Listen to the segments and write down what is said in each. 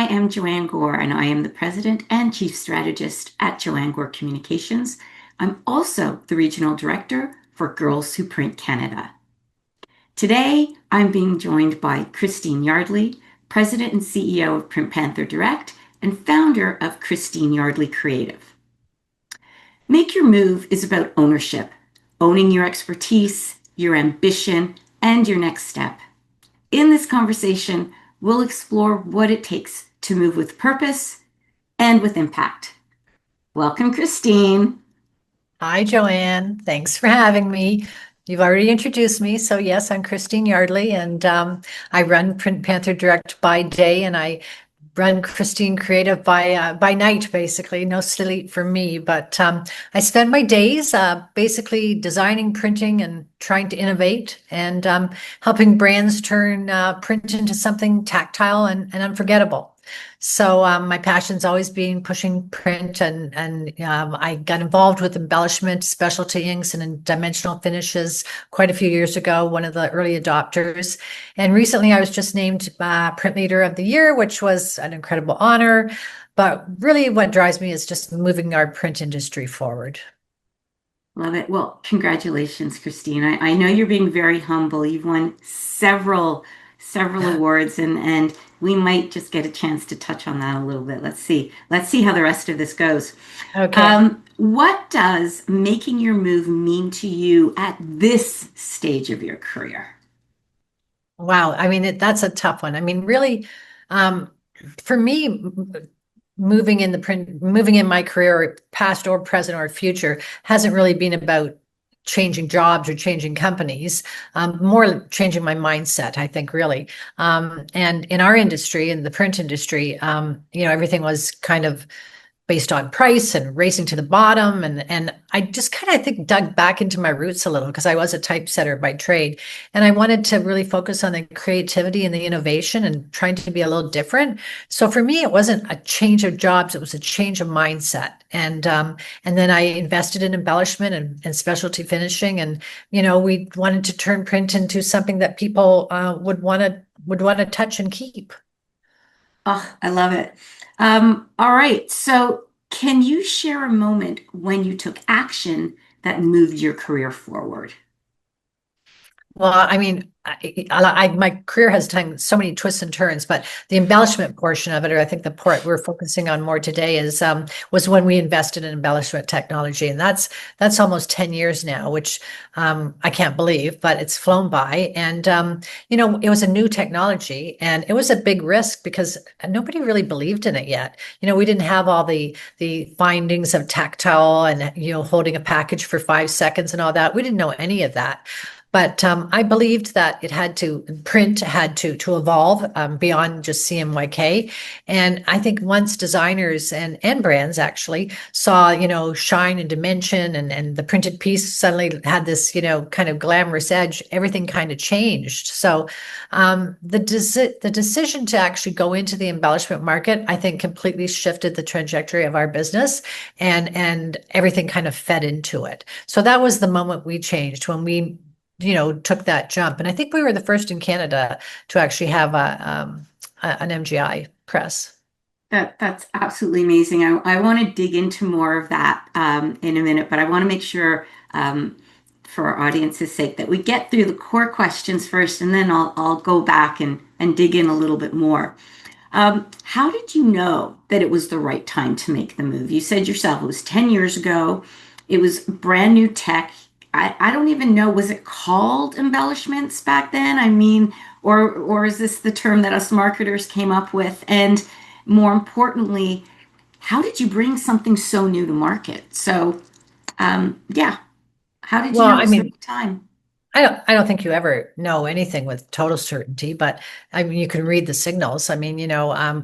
I am Joanne Gore, and I am the President and Chief Strategist at Joanne Gore Communications. I'm also the Regional Director for Girls Who Print Canada. Today, I'm being joined by Christine Yardley, President and CEO of Print Panther Direct and founder of Christine Yardley Creative. Make Your Move is about ownership, owning your expertise, your ambition, and your next step. In this conversation, we'll explore what it takes to move with purpose and with impact. Welcome, Christine. Hi, Joanne. Thanks for having me. You've already introduced me. So yes, I'm Christine Yardley, and I run Print Panther Direct by day, and I run Christine Creative by night, basically. No sleep for me, but I spend my days basically designing, printing, and trying to innovate, and helping brands turn print into something tactile and unforgettable. So my passion's always been pushing print, and I got involved with embellishment, specialty inks, and dimensional finishes quite a few years ago, one of the early adopters. And recently I was just named Print Leader of the Year, which was an incredible honor. But really what drives me is just moving our print industry forward. Love it. Well, congratulations, Christine. I know you're being very humble. You've won several awards, and we might just get a chance to touch on that a little bit. Let's see. Let's see how the rest of this goes. Okay. What does making your move mean to you at this stage of your career? Wow. I mean, that's a tough one. I mean, really, for me, moving in my career, past or present or future, hasn't really been about changing jobs or changing companies, more changing my mindset, I think, really. And in our industry, in the print industry, everything was kind of based on price and racing to the bottom. And I just kind of, I think, dug back into my roots a little because I was a typesetter by trade. And I wanted to really focus on the creativity and the innovation and trying to be a little different. So for me, it wasn't a change of jobs, it was a change of mindset. And then I invested in embellishment and specialty finishing. And, we wanted to turn print into something that people would want to touch and keep. Oh, I love it. All right. So, can you share a moment when you took action that moved your career forward? Well, I mean, my career has taken so many twists and turns, but the embellishment portion of it, or I think the part we're focusing on more today, was when we invested in embellishment technology, and that's almost 10 years now, which I can't believe, but it's flown by. And it was a new technology, and it was a big risk because nobody really believed in it yet. We didn't have all the findings of tactile and holding a package for 5 seconds and all that. We didn't know any of that. But I believed that print had to evolve beyond just CMYK. And I think once designers and brands actually saw, shine and dimension, and the printed piece suddenly had this, kind of glamorous edge, everything kind of changed. So the decision to actually go into the embellishment market, I think, completely shifted the trajectory of our business, and everything kind of fed into it. So that was the moment we changed when we took that jump. And I think we were the first in Canada to actually have an MGI press. That's absolutely amazing. I want to dig into more of that in a minute, but I want to make sure, for our audience's sake, that we get through the core questions first, and then I'll go back and dig in a little bit more. How did you know that it was the right time to make the move? You said yourself it was 10 years ago. It was brand new tech. I don't even know, was it called embellishments back then? I mean, or is this the term that us marketers came up with? And more importantly, how did you bring something so new to market? So, yeah, how did you Well, know it I was the mean, right time? I don't think you ever know anything with total certainty, but I mean, you can read the signals. I mean,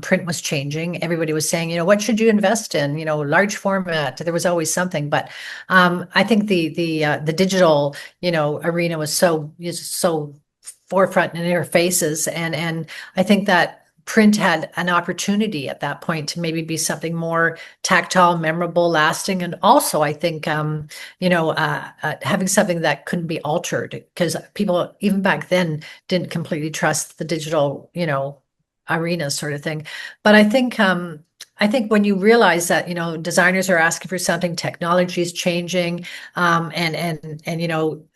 print was changing. Everybody was saying, what should you invest in? Large format. There was always something, but I think the digital, arena was so forefront in their faces, and I think that print had an opportunity at that point to maybe be something more tactile, memorable, lasting, and also I think having something that couldn't be altered, because people even back then didn't completely trust the digital arena sort of thing. But I think when you realize that, designers are asking for something, technology is changing, and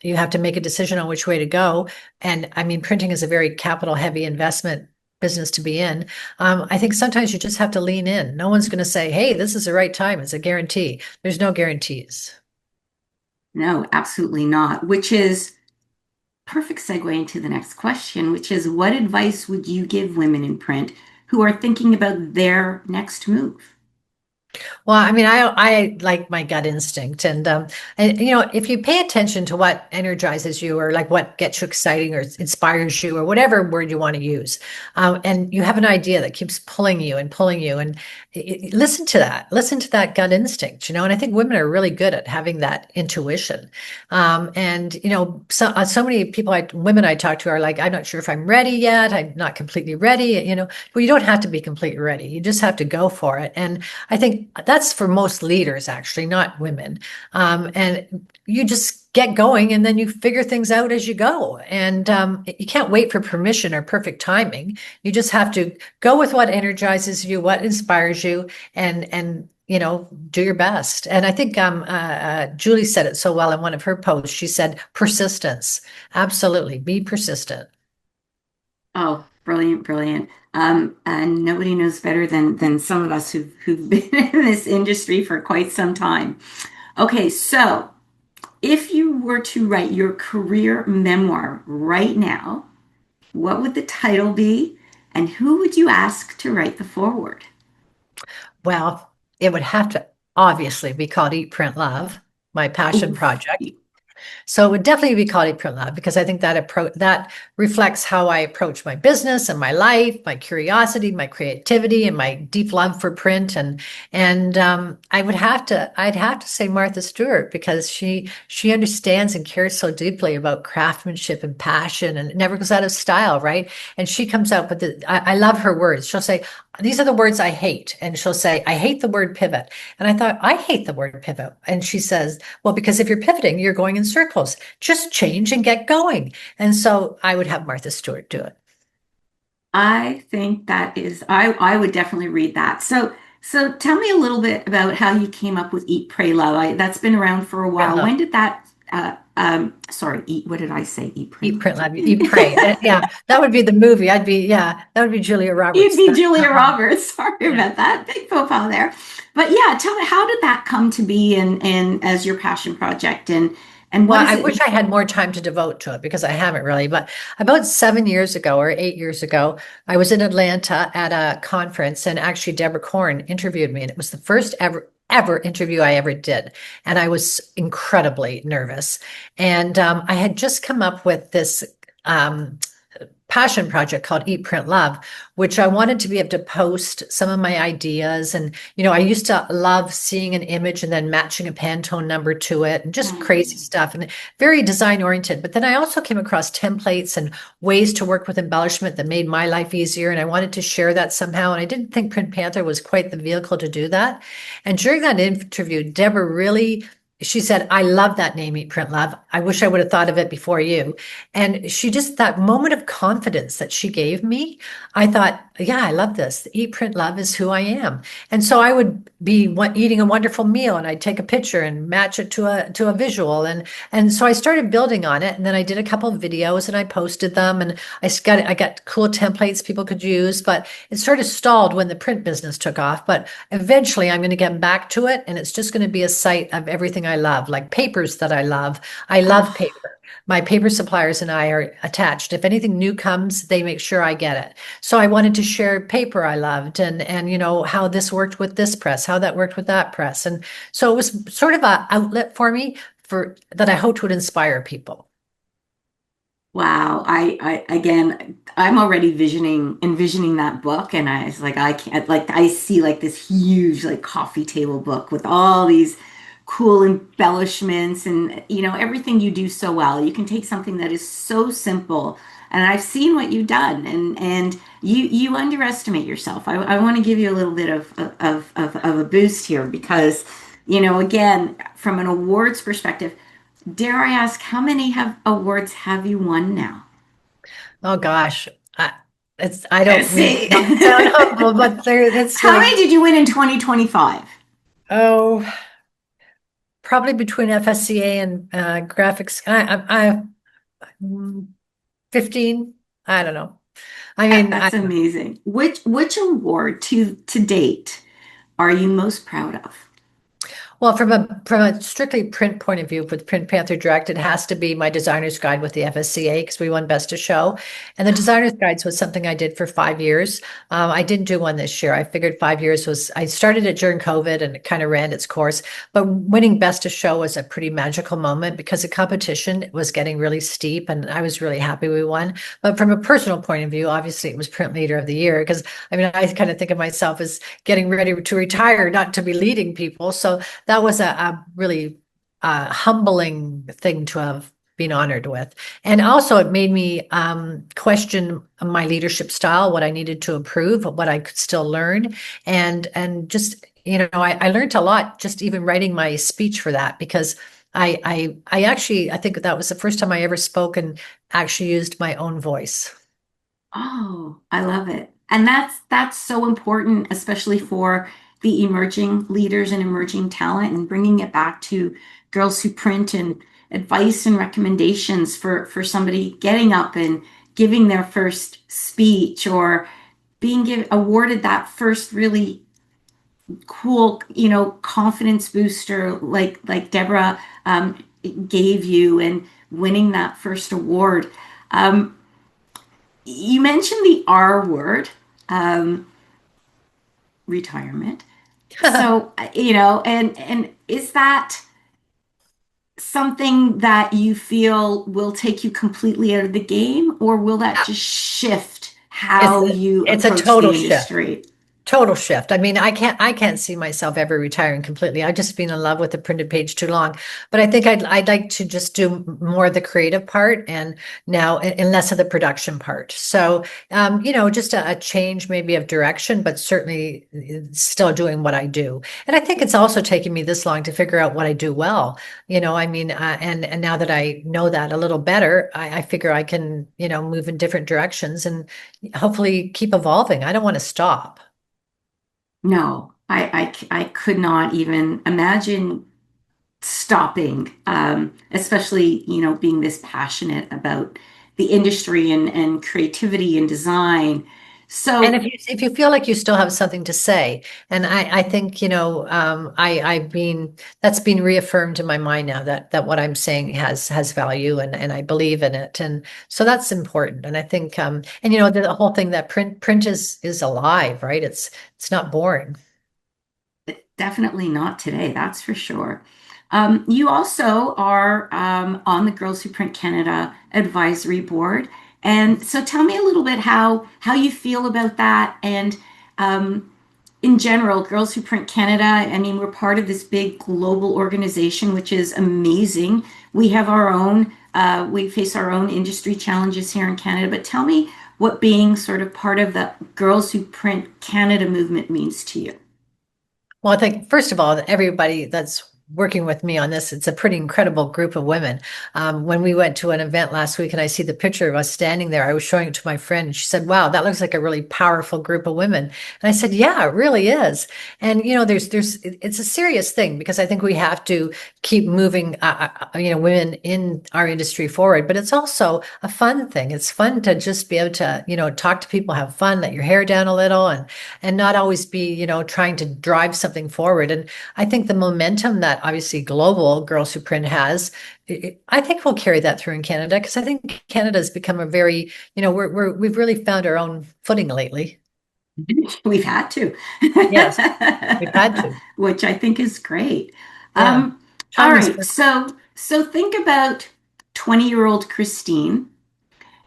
you have to make a decision on which way to go. And I mean, printing is a very capital heavy investment business to be in. I think sometimes you just have to lean in. No one's going to say, "Hey, this is the right time." It's a guarantee. There's no guarantees. No, absolutely not. Which is perfect segue into the next question, which is what advice would you give women in print who are thinking about their next move? Well, I mean, I like my gut instinct, and if you pay attention to what energizes you, or like what gets you exciting, or inspires you, or whatever word you want to use, and you have an idea that keeps pulling you, and listen to that gut instinct, and I think women are really good at having that intuition, and so many women I talk to are like, I'm not sure if I'm ready yet, I'm not completely ready, well, you don't have to be completely ready, you just have to go for it, and I think that's for most leaders, actually, not women. And you just get going and then you figure things out as you go. And you can't wait for permission or perfect timing. You just have to go with what energizes you, what inspires you, and do your best. And I think Julie said it so well in one of her posts. She said, persistence. Absolutely. Be persistent. Oh, brilliant, brilliant. And nobody knows better than some of us who've been in this industry for quite some time. Okay, so if you were to write your career memoir right now, what would the title be, and who would you ask to write the foreword? Well, it would have to obviously be called Eat, Print, Love, my passion Oof. project. So it would definitely be called April Lab because I think that approach that reflects how I approach my business and my life, my curiosity, my creativity, and my deep love for print. And I'd have to say Martha Stewart because she understands and cares so deeply about craftsmanship and passion, and it never goes out of style, right? And she comes out with I love her words. She'll say, "These are the words I hate," and she'll say, "I hate the word pivot." And I thought, I hate the word pivot. And she says, well, because if you're pivoting, you're going in circles. Just change and get going. And so I would have Martha Stewart do it. I think that is, I would definitely read that. So tell me a little bit about how you came up with Eat, Pray, Love. That's been around for a Print while. love, When did that, sorry, eat, what did I say? Eat, Pray, eat, Love. print love, eat, pray. Yeah, that would be the movie. That would be Julia You'd Roberts. be Julia Roberts. Sorry Yeah. about that. Big faux pas there. But yeah, tell me, how did that come to be and as your passion project and what Well, is I it? wish I had more time to devote to it because I haven't really. But about 7 years ago or 8 years ago, I was in Atlanta at a conference, and actually Deborah Corn interviewed me, and it was the first ever interview I ever did, and I was incredibly nervous. And I had just come up with this. Passion project called Eat Print Love, which I wanted to be able to post some of my ideas. And, I used to love seeing an image and then matching a Pantone number to it and just crazy Um, stuff and very design oriented. But then I also came across templates and ways to work with embellishment that made my life easier. And I wanted to share that somehow. And I didn't think Print Panther was quite the vehicle to do that. And during that interview, Deborah really she said, I love that name, Eat Print Love. I wish I would have thought of it before you. And she just, that moment of confidence that she gave me, I thought, yeah, I love this. Eat, Print, Love is who I am. And so I would be eating a wonderful meal and I'd take a picture and match it to a visual. And so I started building on it. And then I did a couple of videos and I posted them and I got cool templates people could use, but it sort of stalled when the print business took off. But eventually I'm going to get back to it. And it's just going to be a site of everything I love, like papers that I love. I love oh, paper. My paper suppliers and I are attached. If anything new comes, they make sure I get it. So I wanted to share paper I loved and how this worked with this press, how that worked with that press. And so it was sort of an outlet for me for that I hoped would inspire people. wow. I again, I'm already envisioning that book, and I was like, I can't, like, I see like this huge, like, coffee table book with all these cool embellishments and, everything you do so well. You can take something that is so simple, and I've seen what you've done, and you underestimate yourself. I want to give you a little bit of a boost here because, again, from an awards perspective, dare I ask, how many have awards have you won now? Oh gosh. I, I don't mean See, not to sound humble, but it's how like, many did you win in 2025? oh, probably between FSCA and graphics. 15. I don't know. I mean, That's amazing. Which award to date are you most proud of? well, from a strictly print point of view, with Print Panther Direct, it has to be my designer's guide with the FSCA because we won Best of Show. And the designer's guides was something I did for 5 years. I didn't do one this year. I figured 5 years was, I started it during COVID and it kind of ran its course. But winning Best of Show was a pretty magical moment because the competition was getting really steep and I was really happy we won. But from a personal point of view, obviously it was Print Leader of the Year because I mean, I kind of think of myself as getting ready to retire, not to be leading people. So that was a really humbling thing to have been honored with. And also, it made me question my leadership style, what I needed to improve, what I could still learn, and just I learned a lot just even writing my speech for that because I actually I think that was the first time I ever spoke and actually used my own voice. Oh, I love it. And that's so important, especially for the emerging leaders and emerging talent and bringing it back to Girls Who Print and advice and recommendations for somebody getting up and giving their first speech or awarded that first really cool, confidence booster like Deborah gave you and winning that first award. Um, you mentioned the R word, um, retirement. So, and is that something that you feel will take you completely out of the game, or will that just shift It's how you it's a approach total the shift. industry? Total shift. I mean, I can't see myself ever retiring completely. I've just been in love with the printed page too long. But I think I'd like to just do more of the creative part and now and less of the production part. So just a change maybe of direction, but certainly still doing what I do. And I think it's also taken me this long to figure out what I do well. I mean, and now that I know that a little better, I figure I can, move in different directions and hopefully keep evolving. I don't want to stop. No, I could not even imagine stopping, especially, being this passionate about the industry and creativity and design. And So, if you feel like you still have something to say, and I think I've been that's been reaffirmed in my mind now that what I'm saying has value and I believe in it, and so that's important. And I think and the whole thing that print is alive, right? It's not boring. definitely not today, that's for sure. You also are on the Girls Who Print Canada advisory board. And so tell me a little bit how you feel about that and in general, Girls Who Print Canada, I mean, we're part of this big global organization, which is amazing. We have we face our own industry challenges here in Canada. But tell me what being sort of part of the Girls Who Print Canada movement means to you. Well, I think first of all, everybody that's working with me on this, it's a pretty incredible group of women. When we went to an event last week and I see the picture of us standing there, I was showing it to my friend and she said, "Wow, that looks like a really powerful group of women." And I said, "Yeah, it really is." And it's a serious thing because I think we have to keep moving, women in our industry forward. But it's also a fun thing. It's fun to just be able to, talk to people, have fun, let your hair down a little, and not always be, trying to drive something forward. And I think the momentum that obviously global Girls Who Print has, I think we'll carry that through in Canada because I think Canada has become a very, we've really found our own footing lately. We've had to, Yes, we've had to. which I think is great. Yeah. All Timing's right, perfect. so think about 20-year-old Christine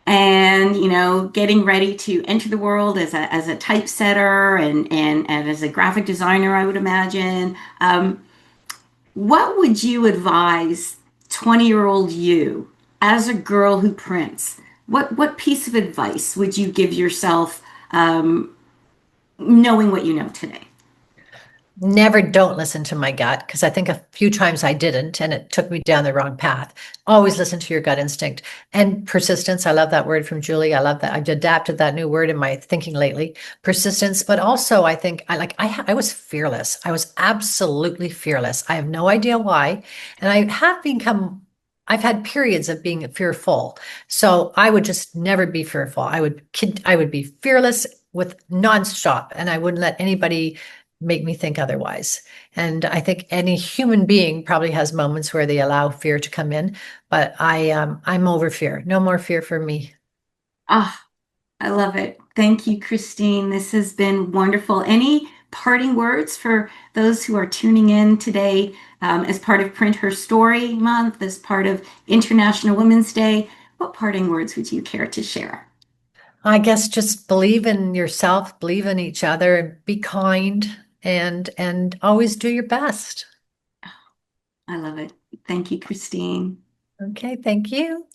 and getting ready to enter the world as a typesetter and as a graphic designer, I would imagine. What would you advise 20-year-old you as a girl who prints? What piece of advice would you give yourself, knowing what you know today? Never don't listen to my gut because I think a few times I didn't and it took me down the wrong path. Always listen to your gut instinct and persistence. I love that word from Julie. I love that. I've adapted that new word in my thinking lately. Persistence, but also I think I was fearless. I was absolutely fearless. I have no idea why. And I've had periods of being fearful. So I would just never be fearful. I would be fearless with nonstop and I wouldn't let anybody make me think otherwise. And I think any human being probably has moments where they allow fear to come in, but I'm over fear. No more fear for me. Ah, I love it. Thank you, Christine. This has been wonderful. Any parting words for those who are tuning in today as part of Print Her Story Month, as part of International Women's Day? What parting words would you care to share? I guess just believe in yourself, believe in each other, and be kind and always do your best. I love it. Thank you, Christine. Okay, thank you.